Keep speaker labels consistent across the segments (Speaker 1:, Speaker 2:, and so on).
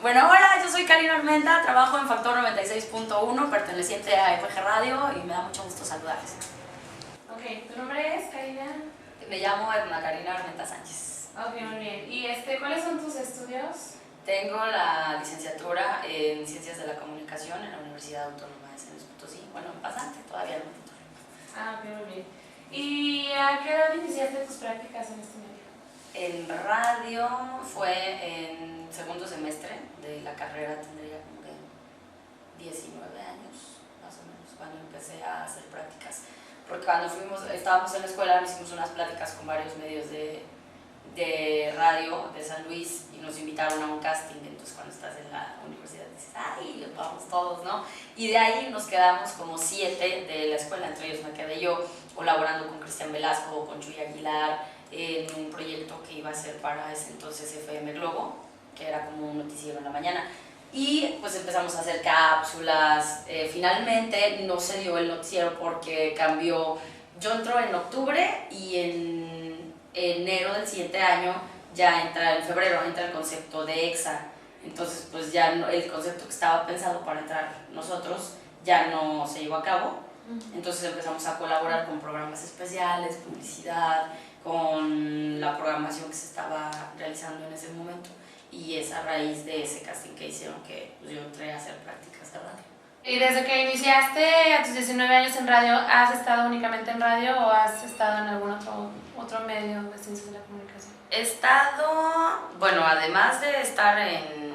Speaker 1: Bueno, hola, yo soy Karina Armenta, trabajo en Factor 96.1, perteneciente a FG Radio, y me da mucho gusto saludarles.
Speaker 2: Ok, ¿tu nombre es, Karina?
Speaker 1: Me llamo Edna Karina Armenta Sánchez.
Speaker 2: Ok, muy bien. ¿Y ¿cuáles son tus estudios?
Speaker 1: Tengo la licenciatura en Ciencias de la Comunicación en la Universidad Autónoma de San Luis Potosí. Bueno, bastante, todavía no me titulé.
Speaker 2: Ah, ok, muy bien. ¿Y a qué edad iniciaste tus prácticas en este medio?
Speaker 1: En radio fue en segundo semestre de la carrera, tendría como de 19 años, más o menos, cuando empecé a hacer prácticas. Porque cuando estábamos en la escuela, hicimos unas pláticas con varios medios de radio de San Luis y nos invitaron a un casting. Entonces cuando estás en la universidad dices, ¡ay, vamos todos!, ¿no? Y de ahí nos quedamos como 7 de la escuela, entre ellos me quedé yo, colaborando con Cristian Velasco, con Chuy Aguilar, en un proyecto que iba a ser para ese entonces FM Globo, que era como un noticiero en la mañana. Y pues empezamos a hacer cápsulas. Finalmente no se dio el noticiero porque cambió. Yo entro en octubre y en enero del siguiente año en febrero entra el concepto de EXA. Entonces pues ya no, el concepto que estaba pensado para entrar nosotros ya no se llevó a cabo. Entonces empezamos a colaborar con programas especiales, publicidad, con la programación que se estaba realizando en ese momento. Y es a raíz de ese casting que hicieron que pues, yo entré a hacer prácticas de radio.
Speaker 2: ¿Y desde que iniciaste a tus 19 años en radio, has estado únicamente en radio o has estado en algún otro medio de ciencias de la comunicación?
Speaker 1: He estado, bueno, además de estar en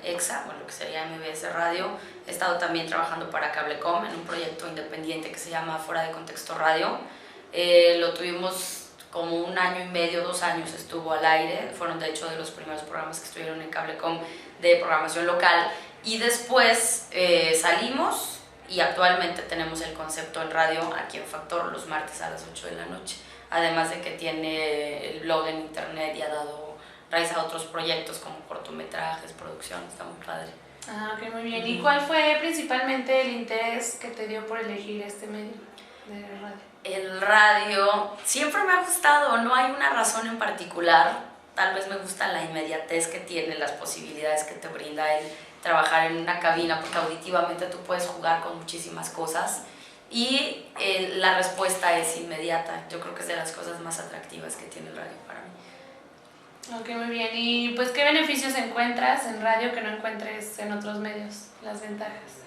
Speaker 1: EXA, bueno, lo que sería MBS Radio, he estado también trabajando para Cablecom en un proyecto independiente que se llama Fuera de Contexto Radio. Lo tuvimos como 1 año y medio, 2 años estuvo al aire, fueron de hecho de los primeros programas que estuvieron en Cablecom de programación local, y después salimos y actualmente tenemos el concepto en radio aquí en Factor los martes a las 8 de la noche, además de que tiene el blog en internet y ha dado raíz a otros proyectos como cortometrajes, producción, está muy padre.
Speaker 2: Ah, ok, muy bien. ¿Y cuál fue principalmente el interés que te dio por elegir este medio de radio?
Speaker 1: El radio siempre me ha gustado, no hay una razón en particular, tal vez me gusta la inmediatez que tiene, las posibilidades que te brinda el trabajar en una cabina, porque auditivamente tú puedes jugar con muchísimas cosas y la respuesta es inmediata. Yo creo que es de las cosas más atractivas que tiene el radio para mí.
Speaker 2: Ok, muy bien. ¿Y pues qué beneficios encuentras en radio que no encuentres en otros medios? Las ventajas.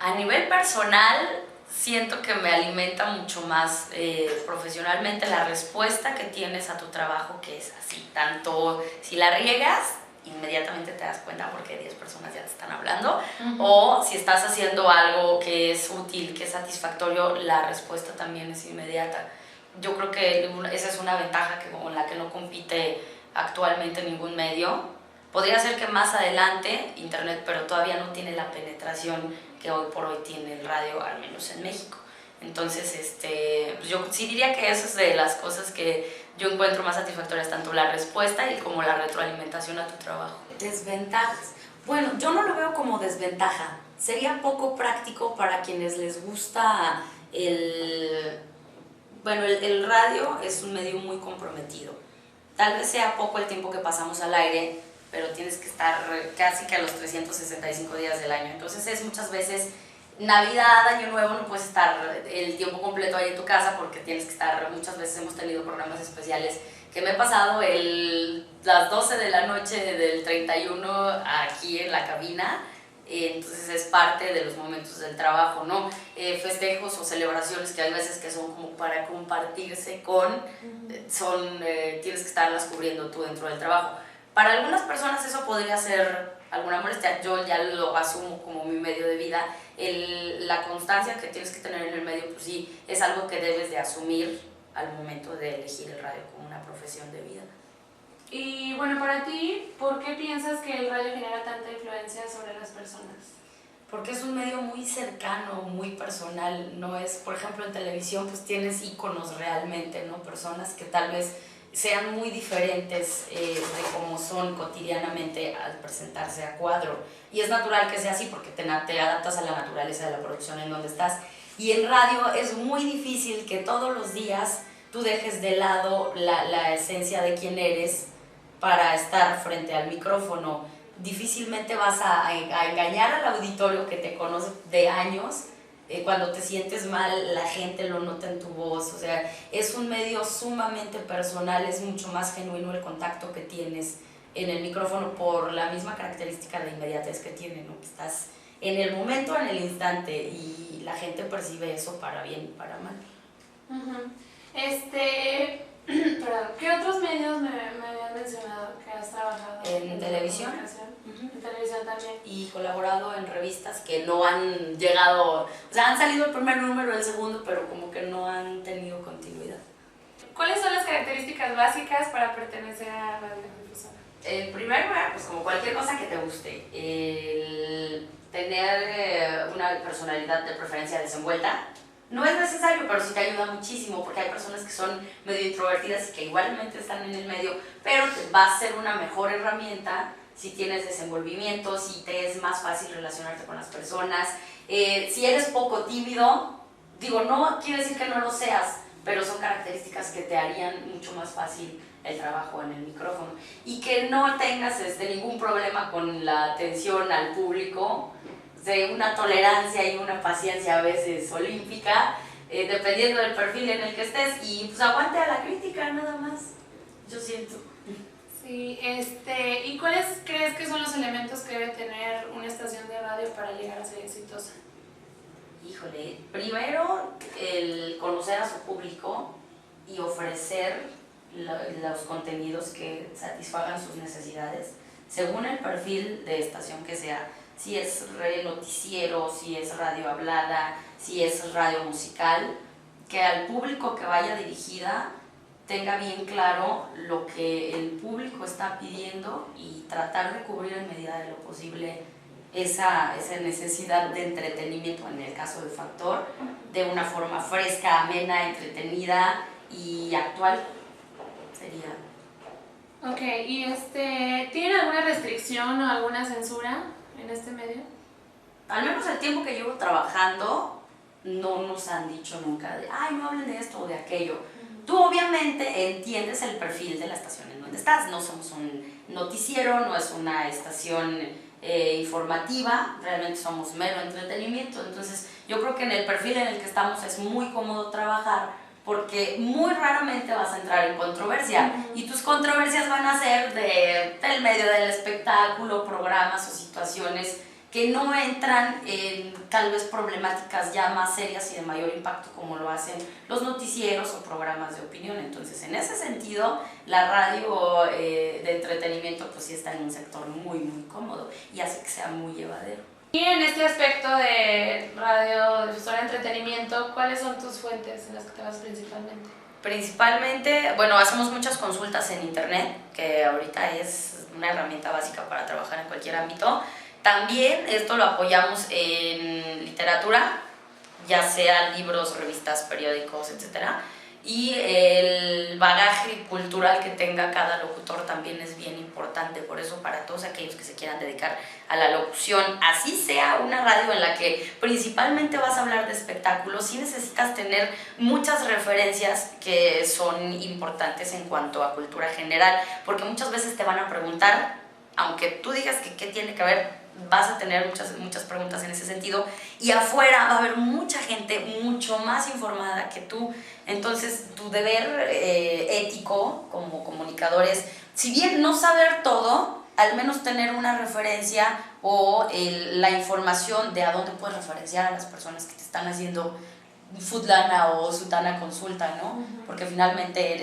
Speaker 1: A nivel personal, siento que me alimenta mucho más profesionalmente la respuesta que tienes a tu trabajo, que es así, tanto si la riegas, inmediatamente te das cuenta porque 10 personas ya te están hablando, o si estás haciendo algo que es útil, que es satisfactorio, la respuesta también es inmediata. Yo creo que esa es una ventaja con la que no compite actualmente ningún medio. Podría ser que más adelante internet, pero todavía no tiene la penetración que hoy por hoy tiene el radio, al menos en México. Entonces, pues yo sí diría que eso es de las cosas que yo encuentro más satisfactorias, tanto la respuesta y como la retroalimentación a tu trabajo. Desventajas. Bueno, yo no lo veo como desventaja. Sería poco práctico para quienes les gusta Bueno, el radio es un medio muy comprometido. Tal vez sea poco el tiempo que pasamos al aire, pero tienes que estar casi que a los 365 días del año. Entonces es muchas veces Navidad, Año Nuevo, no puedes estar el tiempo completo ahí en tu casa porque tienes que estar, muchas veces hemos tenido programas especiales que me he pasado las 12 de la noche del 31 aquí en la cabina. Entonces es parte de los momentos del trabajo, ¿no? Festejos o celebraciones que hay veces que son como para compartirse tienes que estarlas cubriendo tú dentro del trabajo. Para algunas personas eso podría ser alguna molestia, yo ya lo asumo como mi medio de vida. La constancia que tienes que tener en el medio, pues sí, es algo que debes de asumir al momento de elegir el radio como una profesión de vida.
Speaker 2: Y bueno, para ti, ¿por qué piensas que el radio genera tanta influencia sobre las personas?
Speaker 1: Porque es un medio muy cercano, muy personal. No es, por ejemplo, en televisión pues tienes íconos realmente, ¿no? Personas que tal vez sean muy diferentes de cómo son cotidianamente al presentarse a cuadro. Y es natural que sea así porque te adaptas a la naturaleza de la producción en donde estás. Y en radio es muy difícil que todos los días tú dejes de lado la esencia de quién eres para estar frente al micrófono. difícilmente vas a engañar al auditorio que te conoce de años. Cuando te sientes mal, la gente lo nota en tu voz. O sea, es un medio sumamente personal, es mucho más genuino el contacto que tienes en el micrófono por la misma característica de inmediatez que tiene, ¿no? Estás en el momento, en el instante, y la gente percibe eso para bien y para mal.
Speaker 2: Uh-huh. Perdón, ¿qué otros medios me habían mencionado que has trabajado?
Speaker 1: En televisión.
Speaker 2: Uh-huh. En televisión también.
Speaker 1: Y colaborado en revistas que no han llegado, o sea, han salido el primer número, el segundo, pero como que no han tenido continuidad.
Speaker 2: ¿Cuáles son las características básicas para pertenecer a Radio Difusora?
Speaker 1: En primer lugar, pues como cualquier cosa que te guste, el tener una personalidad de preferencia desenvuelta. No es necesario, pero sí te ayuda muchísimo, porque hay personas que son medio introvertidas y que igualmente están en el medio, pero te va a ser una mejor herramienta si tienes desenvolvimiento, si te es más fácil relacionarte con las personas. Si eres poco tímido, digo, no quiere decir que no lo seas, pero son características que te harían mucho más fácil el trabajo en el micrófono. Y que no tengas ningún problema con la atención al público, de una tolerancia y una paciencia a veces olímpica, dependiendo del perfil en el que estés, y pues aguante a la crítica nada más, yo siento.
Speaker 2: Sí, ¿y cuáles crees que son los elementos que debe tener una estación de radio para llegar a ser exitosa?
Speaker 1: Híjole, primero el conocer a su público y ofrecer los contenidos que satisfagan sus necesidades, según el perfil de estación que sea. Si es noticiero, si es radio hablada, si es radio musical, que al público que vaya dirigida tenga bien claro lo que el público está pidiendo y tratar de cubrir en medida de lo posible esa necesidad de entretenimiento, en el caso del Factor, de una forma fresca, amena, entretenida y actual. Sería.
Speaker 2: Ok, ¿y tienen alguna restricción o alguna censura en este medio?
Speaker 1: Al menos el tiempo que llevo trabajando, no nos han dicho nunca de, ay, no hablen de esto o de aquello. Tú obviamente entiendes el perfil de la estación en donde estás. No somos un noticiero, no es una estación informativa, realmente somos mero entretenimiento. Entonces yo creo que en el perfil en el que estamos es muy cómodo trabajar, porque muy raramente vas a entrar en controversia, y tus controversias van a ser del medio del espectáculo, programas o situaciones que no entran en tal vez problemáticas ya más serias y de mayor impacto como lo hacen los noticieros o programas de opinión. Entonces, en ese sentido, la radio de entretenimiento pues sí está en un sector muy, muy cómodo y hace que sea muy llevadero.
Speaker 2: Y en este aspecto de radio difusora de entretenimiento, ¿cuáles son tus fuentes en las que te vas principalmente?
Speaker 1: Principalmente, bueno, hacemos muchas consultas en internet, que ahorita es una herramienta básica para trabajar en cualquier ámbito. También esto lo apoyamos en literatura, ya sea libros, revistas, periódicos, etc. Y el bagaje cultural que tenga cada locutor también es bien importante. Por eso, para todos aquellos que se quieran dedicar a la locución, así sea una radio en la que principalmente vas a hablar de espectáculos, sí necesitas tener muchas referencias que son importantes en cuanto a cultura general, porque muchas veces te van a preguntar, aunque tú digas que qué tiene que ver, vas a tener muchas preguntas en ese sentido, y afuera va a haber mucha gente mucho más informada que tú. Entonces tu deber ético como comunicador es, si bien no saber todo, al menos tener una referencia o la información de a dónde puedes referenciar a las personas que te están haciendo futlana o sutana consulta, ¿no? Porque finalmente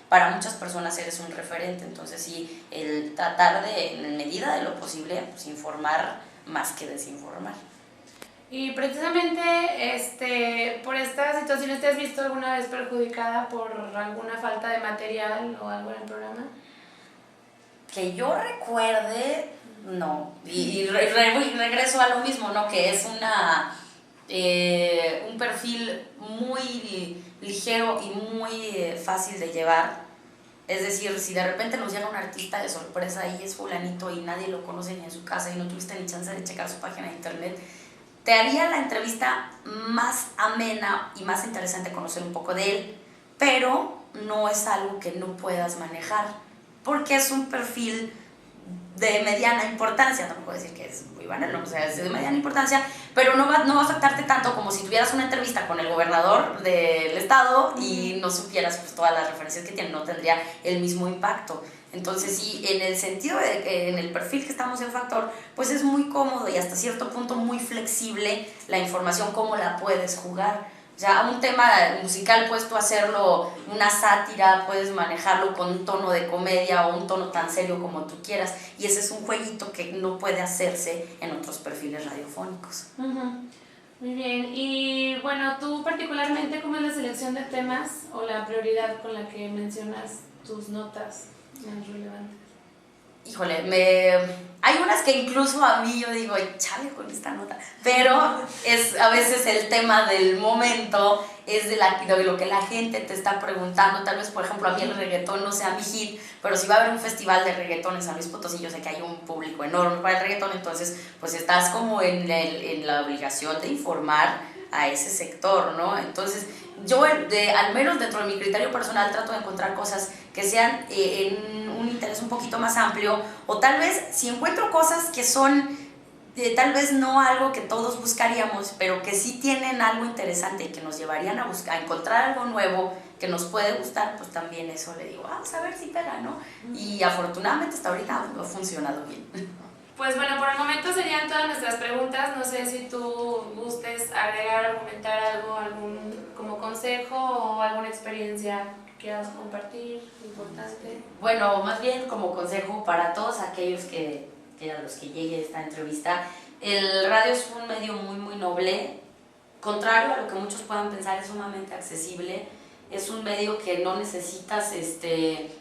Speaker 1: para muchas personas eres un referente. Entonces sí, el tratar de, en medida de lo posible, pues informar más que desinformar.
Speaker 2: Y precisamente por estas situaciones, ¿te has visto alguna vez perjudicada por alguna falta de material o algo en el programa?
Speaker 1: Que yo recuerde, no. Y regreso a lo mismo, ¿no? Que es un perfil muy ligero y muy fácil de llevar. Es decir, si de repente nos llega un artista de sorpresa y es fulanito y nadie lo conoce ni en su casa y no tuviste ni chance de checar su página de internet, te haría la entrevista más amena y más interesante conocer un poco de él, pero no es algo que no puedas manejar, porque es un perfil de mediana importancia, no puedo decir que es muy banal, no, o sea, es de mediana importancia, pero no va a afectarte tanto como si tuvieras una entrevista con el gobernador del estado y no supieras pues todas las referencias que tiene, no tendría el mismo impacto. Entonces sí, en el sentido de que en el perfil que estamos en Factor, pues es muy cómodo y hasta cierto punto muy flexible la información, cómo la puedes jugar. O sea, un tema musical puedes tú hacerlo una sátira, puedes manejarlo con un tono de comedia o un tono tan serio como tú quieras, y ese es un jueguito que no puede hacerse en otros perfiles radiofónicos.
Speaker 2: Muy bien, y bueno, tú particularmente, ¿cómo es la selección de temas o la prioridad con la que mencionas tus notas más relevantes?
Speaker 1: Híjole, hay unas que incluso a mí yo digo, chale con esta nota, pero es a veces el tema del momento, es de lo que la gente te está preguntando. Tal vez, por ejemplo, a mí el reggaetón no sea mi hit, pero si va a haber un festival de reggaetón en San Luis Potosí, yo sé que hay un público enorme para el reggaetón, entonces pues estás como en la obligación de informar a ese sector, ¿no? Entonces yo al menos dentro de mi criterio personal trato de encontrar cosas que sean en un interés un poquito más amplio, o tal vez si encuentro cosas que son tal vez no algo que todos buscaríamos, pero que sí tienen algo interesante y que nos llevarían a encontrar algo nuevo que nos puede gustar, pues también eso le digo, vamos a ver si pega, ¿no? Y afortunadamente hasta ahorita ha funcionado bien.
Speaker 2: Pues bueno, por el momento serían todas nuestras preguntas. No sé si tú gustes agregar o comentar algo, algún como consejo o alguna experiencia que quieras compartir importante.
Speaker 1: Bueno, más bien como consejo para todos aquellos a los que llegue esta entrevista, el radio es un medio muy muy noble, contrario a lo que muchos puedan pensar, es sumamente accesible. Es un medio que no necesitas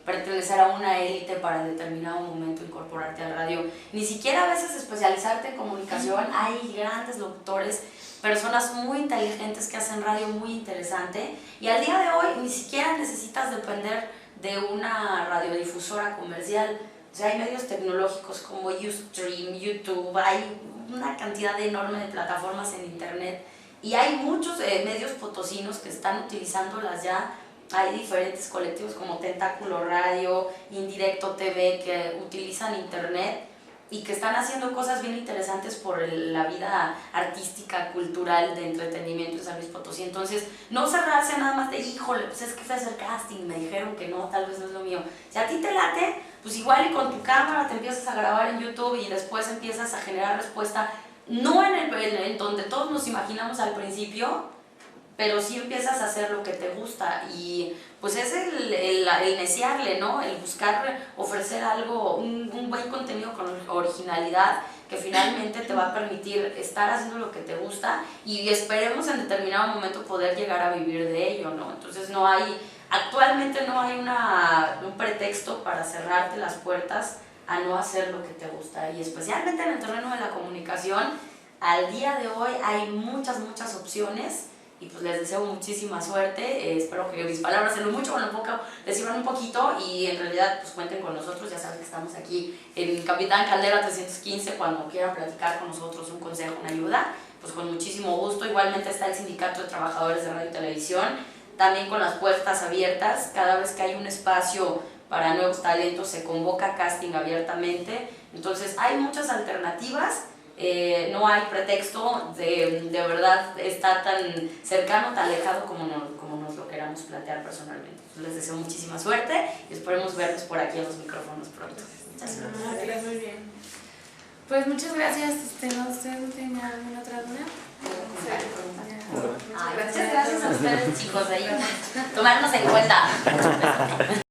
Speaker 1: pertenecer a una élite para en determinado momento incorporarte al radio, ni siquiera a veces especializarte en comunicación. Hay grandes locutores, personas muy inteligentes que hacen radio muy interesante, y al día de hoy ni siquiera necesitas depender de una radiodifusora comercial. O sea, hay medios tecnológicos como Ustream, YouTube, hay una cantidad enorme de plataformas en internet. Y hay muchos medios potosinos que están utilizándolas ya. Hay diferentes colectivos como Tentáculo Radio, Indirecto TV, que utilizan internet y que están haciendo cosas bien interesantes por la vida artística, cultural, de entretenimiento en San Luis Potosí. Entonces, no cerrarse nada más de, híjole, pues es que fue a hacer casting, me dijeron que no, tal vez no es lo mío. Si a ti te late, pues igual y con tu cámara te empiezas a grabar en YouTube y después empiezas a generar respuesta, no en donde todos nos imaginamos al principio, pero sí empiezas a hacer lo que te gusta, y pues es el neciarle, ¿no? El buscar ofrecer algo, un buen contenido con originalidad que finalmente te va a permitir estar haciendo lo que te gusta, y esperemos en determinado momento poder llegar a vivir de ello, ¿no? Entonces actualmente no hay un pretexto para cerrarte las puertas a no hacer lo que te gusta, y especialmente en el terreno de la comunicación, al día de hoy hay muchas opciones, y pues les deseo muchísima suerte. Espero que mis palabras en lo mucho o en lo poco les sirvan un poquito, y en realidad pues cuenten con nosotros. Ya saben que estamos aquí en Capitán Caldera 315, cuando quieran platicar con nosotros, un consejo, una ayuda, pues con muchísimo gusto. Igualmente está el Sindicato de Trabajadores de Radio y Televisión, también con las puertas abiertas. Cada vez que hay un espacio para nuevos talentos se convoca casting abiertamente. Entonces hay muchas alternativas. No hay pretexto de verdad estar tan cercano, tan alejado como nos lo queramos plantear personalmente. Les deseo muchísima suerte y esperemos verlos por aquí en los micrófonos pronto. Muchas gracias.
Speaker 2: Muy bien. Pues muchas gracias. ¿Usted no tiene alguna otra duda?
Speaker 1: Muchas gracias a ustedes, chicos, ahí tomarnos en cuenta.